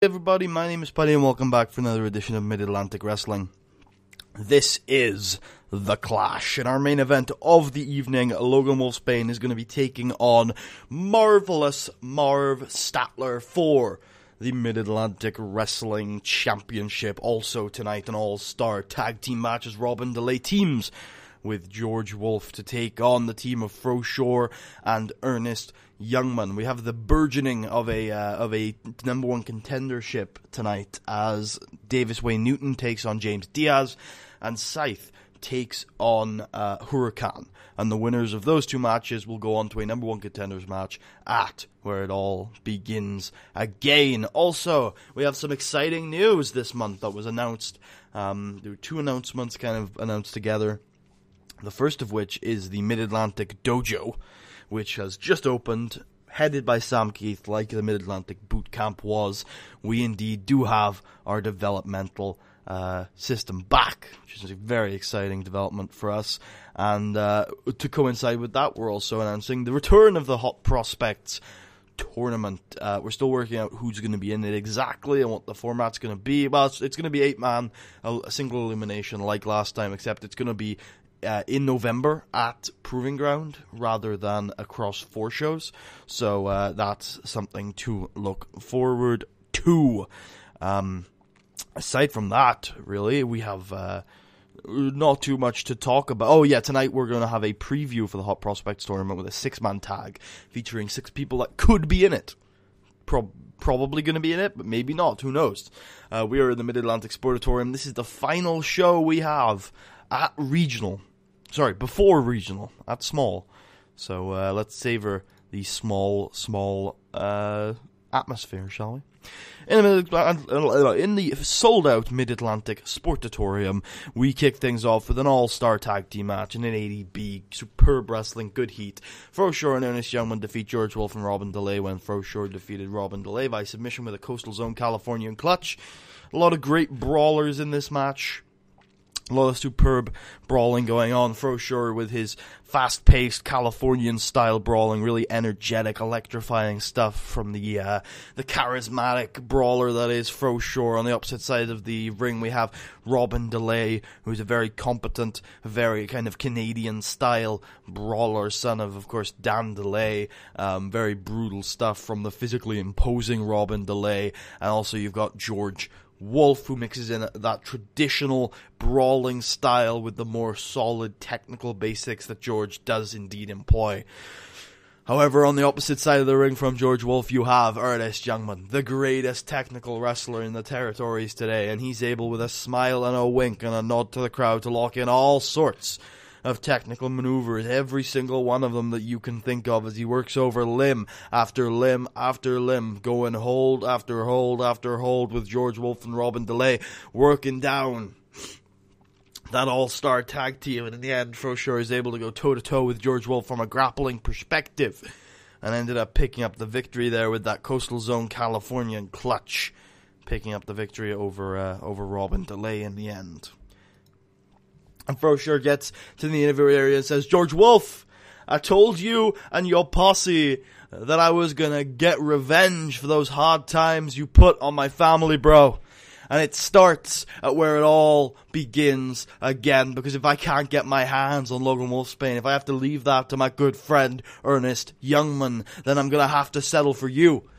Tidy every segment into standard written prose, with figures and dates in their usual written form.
Hey everybody, my name is Paddy and welcome back for another edition of Mid-Atlantic Wrestling. This is The Clash. In our main event of the evening, Logan Wolfsbaine is going to be taking on Marvelous Marv Statler for the Mid-Atlantic Wrestling Championship. Also tonight, an all-star tag team match as Robin DeLay teams with George Wolf to take on the team of Froshore and Ernest Youngman. We have the burgeoning of a number one contendership tonight as Davis Wayne Newton takes on James Diaz and Scythe takes on Huracan. And the winners of those two matches will go on to a number one contenders match at Where It All Begins Again. Also, we have some exciting news this month that was announced. There were two announcements kind of announced together. The first of which is the Mid-Atlantic Dojo, which has just opened, headed by Sam Keith, like the Mid-Atlantic Boot Camp was. We indeed do have our developmental system back, which is a very exciting development for us. And to coincide with that, we're also announcing the return of the Hot Prospects tournament. We're still working out who's going to be in it exactly and what the format's going to be. Well, it's going to be 8-man, a single elimination like last time, except it's going to be in November at Proving Ground rather than across 4 shows. So that's something to look forward to. Aside from that, really, we have not too much to talk about. Oh yeah, tonight we're going to have a preview for the Hot Prospects tournament with a 6-man tag featuring 6 people that could be in it. Probably going to be in it, but maybe not. Who knows? We are in the Mid-Atlantic Sportatorium. This is the final show we have at Regional. Sorry, before Regional, at Small. So let's savor the small atmosphere, shall we? In the sold-out Mid-Atlantic Sportatorium, we kick things off with an all-star tag team match in an 80B. Superb wrestling, good heat. Froshore and Ernest Youngman defeat George Wolf and Robin DeLay when Froshore defeated Robin DeLay by submission with a Coastal Zone Californian clutch. A lot of great brawlers in this match. A lot of superb brawling going on. Froshore with his fast-paced Californian-style brawling, really energetic, electrifying stuff from the charismatic brawler that is Froshore. On the opposite side of the ring, we have Robin DeLay, who's a very competent, very kind of Canadian-style brawler, son of course, Dan DeLay. Very brutal stuff from the physically imposing Robin DeLay. And also you've got George Wolf, who mixes in that traditional brawling style with the more solid technical basics that George does indeed employ. However, on the opposite side of the ring from George Wolf, you have Ernest Youngman, the greatest technical wrestler in the territories today, and he's able with a smile and a wink and a nod to the crowd to lock in all sorts of technical maneuvers, every single one of them that you can think of, as he works over limb after limb after limb, going hold after hold after hold with George Wolf and Robin DeLay, working down that all-star tag team. And in the end, Froshore is able to go toe-to-toe with George Wolf from a grappling perspective and ended up picking up the victory there with that Coastal Zone Californian clutch, picking up the victory over Robin DeLay in the end. And Froshore gets to the interview area and says, "George Wolf, I told you and your posse that I was gonna get revenge for those hard times you put on my family, bro." And it starts at Where It All Begins Again, because if I can't get my hands on Logan Wolfsbaine, if I have to leave that to my good friend Ernest Youngman, then I'm gonna have to settle for you.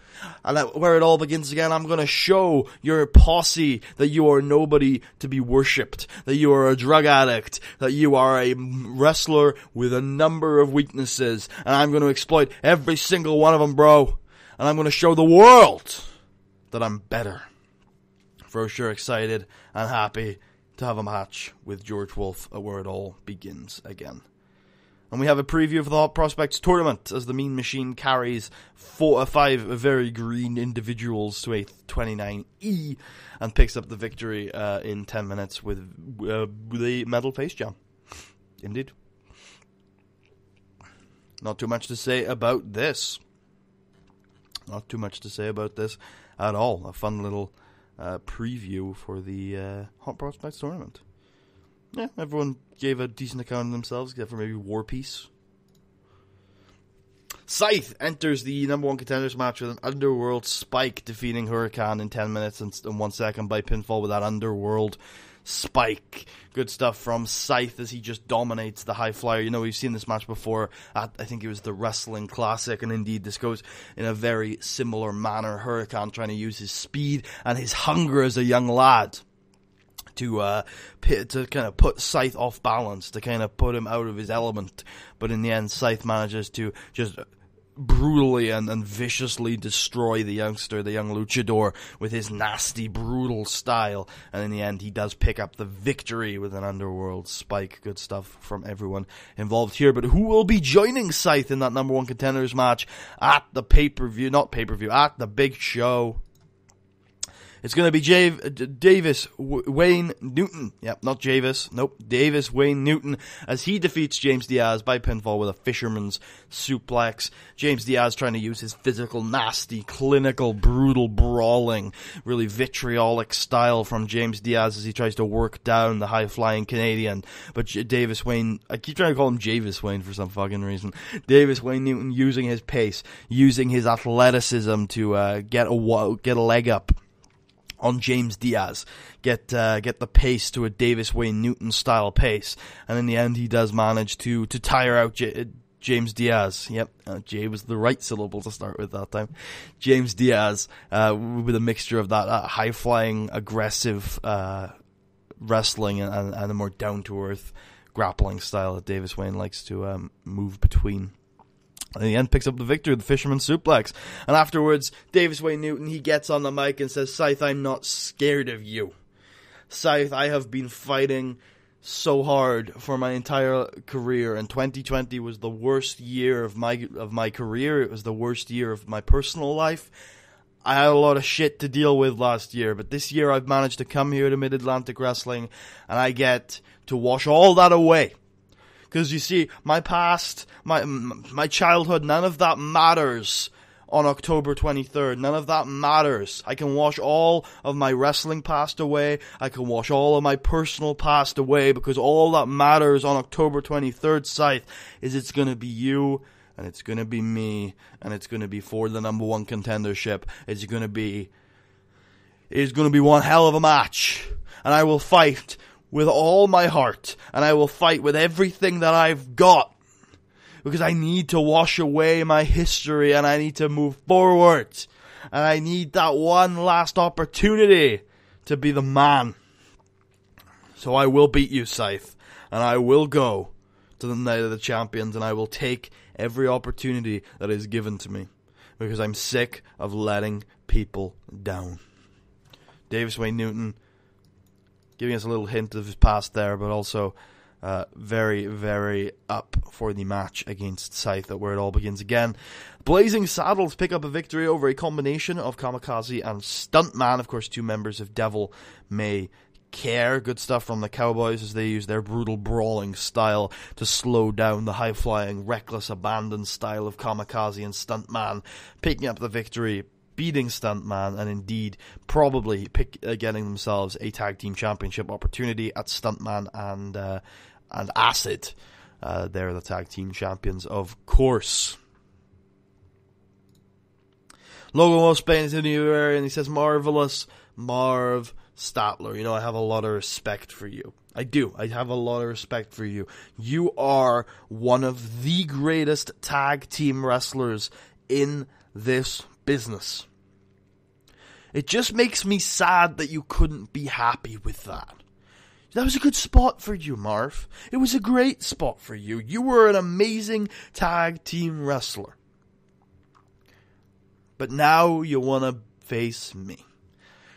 And where it all begins again, I'm going to show your posse that you are nobody to be worshipped, that you are a drug addict, that you are a wrestler with a number of weaknesses, and I'm going to exploit every single one of them, bro. And I'm going to show the world that I'm better. Froshore excited and happy to have a match with George Wolf at Where It All Begins Again. And we have a preview for the Hot Prospects tournament as the Mean Machine carries 5 very green individuals to a 29E and picks up the victory in 10 minutes with a medal face jam. Indeed. Not too much to say about this. Not too much to say about this at all. A fun little preview for the Hot Prospects tournament. Yeah, everyone gave a decent account of themselves, except for maybe War Peace. Scythe enters the number 1 contenders match with an Underworld Spike, defeating Huracan in 10 minutes and 1 second by pinfall with that Underworld Spike. Good stuff from Scythe as he just dominates the high flyer. You know, we've seen this match before at, I think it was the Wrestling Classic, and indeed this goes in a very similar manner. Huracan trying to use his speed and his hunger as a young lad to kind of put Scythe off balance, to kind of put him out of his element. But in the end, Scythe manages to just brutally and viciously destroy the youngster, the young luchador, with his nasty, brutal style. And in the end, he does pick up the victory with an Underworld Spike. Good stuff from everyone involved here. But who will be joining Scythe in that number 1 contenders match at the at the big show? It's going to be Davis Wayne Newton. Yep, not Javis. Nope, Davis Wayne Newton, as he defeats James Diaz by pinfall with a fisherman's suplex. James Diaz trying to use his physical, nasty, clinical, brutal, brawling, really vitriolic style from James Diaz as he tries to work down the high-flying Canadian. But Davis Wayne, I keep trying to call him Javis Wayne for some fucking reason. Davis Wayne Newton using his pace, using his athleticism to get a leg up on James Diaz, get the pace to a Davis Wayne Newton style pace, and in the end he does manage to tire out James Diaz. Yep, J was the right syllable to start with that time. James Diaz, with a mixture of that high flying, aggressive wrestling and a more down to earth grappling style that Davis Wayne likes to move between. And in the end, picks up the victory with the Fisherman Suplex. And afterwards, Davis Wayne Newton, he gets on the mic and says, "Scythe, I'm not scared of you. Scythe, I have been fighting so hard for my entire career, and 2020 was the worst year of my career. It was the worst year of my personal life. I had a lot of shit to deal with last year, but this year I've managed to come here to Mid-Atlantic Wrestling, and I get to wash all that away. Because you see, my past, my childhood, none of that matters on October 23rd. None of that matters. I can wash all of my wrestling past away. I can wash all of my personal past away, because all that matters on October 23rd, Scythe, is it's going to be you, and it's going to be me, and it's going to be for the number 1 contendership. It's going to be one hell of a match, and I will fight with all my heart, and I will fight with everything that I've got, because I need to wash away my history, and I need to move forward, and I need that one last opportunity to be the man. So I will beat you, Scythe, and I will go to the Night of the Champions, and I will take every opportunity that is given to me, because I'm sick of letting people down." Davis Wayne Newton giving us a little hint of his past there, but also very, very up for the match against Scythe, where it all begins again. Blazing Saddles pick up a victory over a combination of Kamikaze and Stuntman, of course 2 members of Devil May Care. Good stuff from the Cowboys as they use their brutal brawling style to slow down the high-flying, reckless, abandoned style of Kamikaze and Stuntman, picking up the victory, beating Stuntman, and indeed probably getting themselves a tag team championship opportunity at Stuntman and Acid. They're the tag team champions, of course. Logan Wolfsbaine is in the new area, and he says, "Marvelous Marv Statler, you know, I have a lot of respect for you. I do. I have a lot of respect for you. You are one of the greatest tag team wrestlers in this business. It just makes me sad that you couldn't be happy with that. That was a good spot for you, Marv. It was a great spot for you. You were an amazing tag team wrestler. But now you want to face me.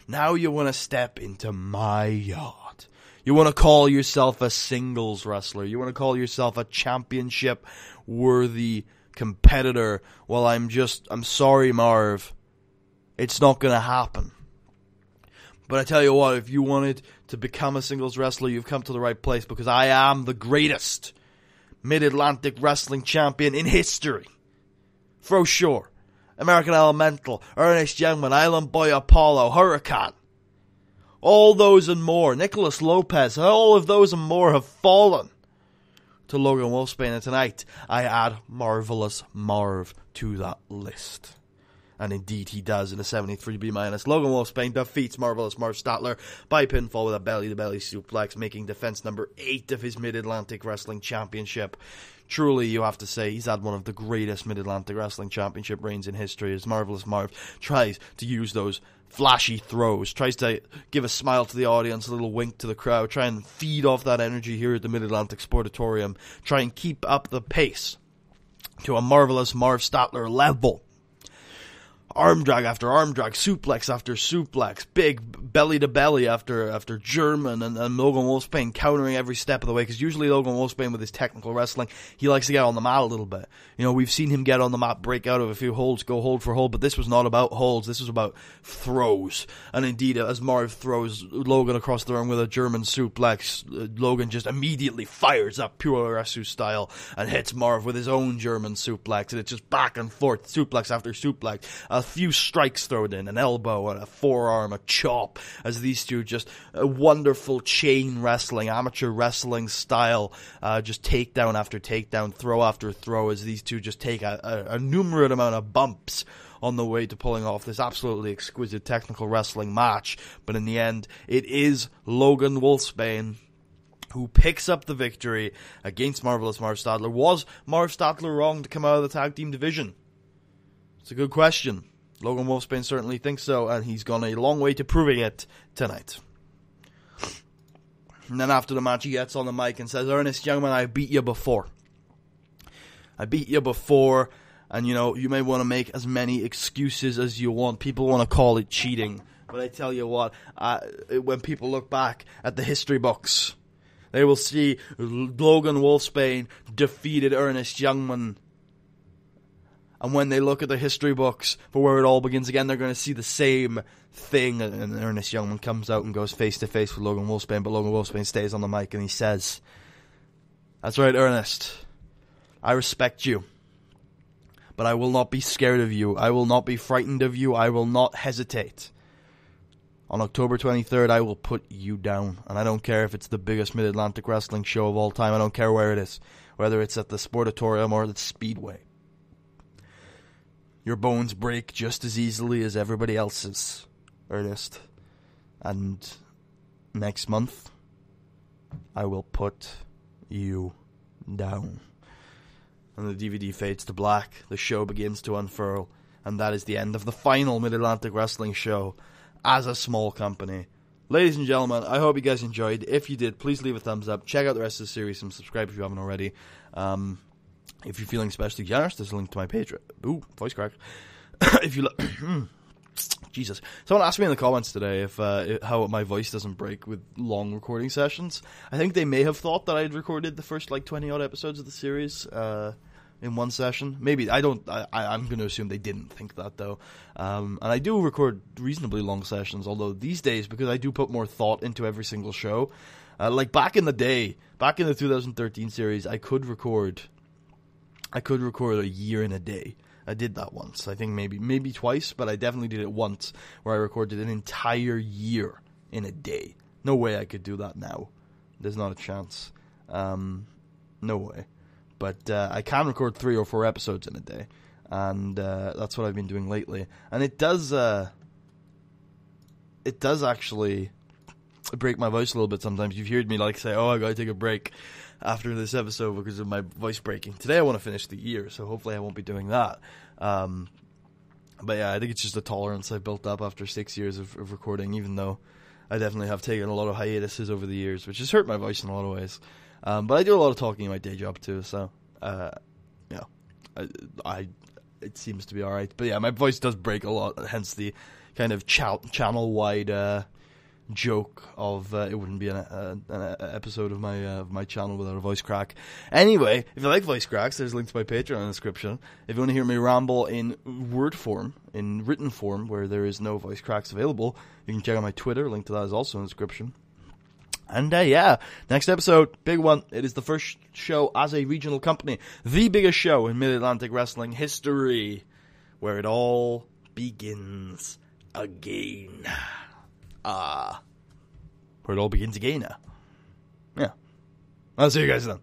Now you want to step into my yard. You want to call yourself a singles wrestler. You want to call yourself a championship-worthy competitor. Well, I'm sorry, Marv. It's not going to happen. But I tell you what, if you wanted to become a singles wrestler, you've come to the right place, because I am the greatest Mid-Atlantic Wrestling champion in history. For sure. American Elemental, Ernest Youngman, Island Boy Apollo, Huracan. All those and more. Nicholas Lopez, all of those and more have fallen. to Logan Wolfsbaine, and tonight I add Marvelous Marv to that list. And indeed he does in a 73B-. Logan Wolfsbaine defeats Marvelous Marv Statler by pinfall with a belly-to-belly suplex, making defense number 8 of his Mid-Atlantic Wrestling Championship. Truly, you have to say, he's had one of the greatest Mid-Atlantic Wrestling Championship reigns in history, as Marvelous Marv tries to use those flashy throws, tries to give a smile to the audience, a little wink to the crowd, try and feed off that energy here at the Mid-Atlantic Sportatorium, try and keep up the pace to a Marvelous Marv Statler level. Arm drag after arm drag, suplex after suplex, big belly-to-belly after German, and Logan Wolfsbaine countering every step of the way, because usually Logan Wolfsbaine, with his technical wrestling, he likes to get on the mat a little bit. You know, we've seen him get on the mat, break out of a few holds, go hold for hold, but this was not about holds, this was about throws. And indeed, as Marv throws Logan across the ring with a German suplex, Logan just immediately fires up pure Arasu style and hits Marv with his own German suplex, and it's just back and forth, suplex after suplex. A few strikes thrown in, an elbow, and a forearm, a chop, as these two just a wonderful chain wrestling, amateur wrestling style, just takedown after takedown, throw after throw, as these two just take a numerate amount of bumps on the way to pulling off this absolutely exquisite technical wrestling match. But in the end, it is Logan Wolfsbaine who picks up the victory against Marvelous Marv Statler. Was Marv Statler wrong to come out of the tag team division? It's a good question. Logan Wolfsbaine certainly thinks so, and he's gone a long way to proving it tonight. And then after the match, he gets on the mic and says, "Ernest Youngman, I beat you before. I beat you before, and you know, you may want to make as many excuses as you want. People want to call it cheating, but I tell you what, when people look back at the history books, they will see Logan Wolfsbaine defeated Ernest Youngman. And when they look at the history books for where it all begins again, they're going to see the same thing." And Ernest Youngman comes out and goes face to face with Logan Wolfsbaine, but Logan Wolfsbaine stays on the mic and he says, "That's right, Ernest. I respect you. But I will not be scared of you. I will not be frightened of you. I will not hesitate. On October 23rd, I will put you down. And I don't care if it's the biggest Mid-Atlantic wrestling show of all time. I don't care where it is. Whether it's at the Sportatorium or the Speedway. Your bones break just as easily as everybody else's, Ernest. And next month, I will put you down." And the DVD fades to black. The show begins to unfurl. And that is the end of the final Mid-Atlantic Wrestling show as a small company. Ladies and gentlemen, I hope you guys enjoyed. If you did, please leave a thumbs up. Check out the rest of the series and subscribe if you haven't already. If you're feeling especially generous, there's a link to my Patreon. Ooh, voice crack. If you Jesus. Someone asked me in the comments today if how my voice doesn't break with long recording sessions. I think they may have thought that I'd recorded the first 20-odd episodes of the series in one session. Maybe. I'm going to assume they didn't think that, though. And I do record reasonably long sessions, although these days, because I do put more thought into every single show, like back in the day, back in the 2013 series, I could record a year in a day. I did that once. I think maybe twice, but I definitely did it once, where I recorded an entire year in a day. No way I could do that now. There's not a chance. No way. But I can record 3 or 4 episodes in a day, and that's what I've been doing lately. And it does actually break my voice a little bit sometimes. You've heard me say, "Oh, I gotta take a break after this episode because of my voice breaking." Today I want to finish the year, so hopefully I won't be doing that. But yeah, I think it's just a tolerance I've built up after 6 years of recording, even though I definitely have taken a lot of hiatuses over the years, which has hurt my voice in a lot of ways. But I do a lot of talking in my day job too, so yeah, it seems to be alright. But yeah, my voice does break a lot, hence the kind of channel-wide joke of it wouldn't be an episode of my channel without a voice crack. Anyway, if you like voice cracks, there's a link to my Patreon in the description. If you want to hear me ramble in word form, in written form, where there is no voice cracks available, you can check out my Twitter. Link to that is also in the description. And yeah, next episode, big one. It is the first show as a regional company, the biggest show in Mid-Atlantic wrestling history, where it all begins again. Where it all begins again. Yeah. I'll see you guys then.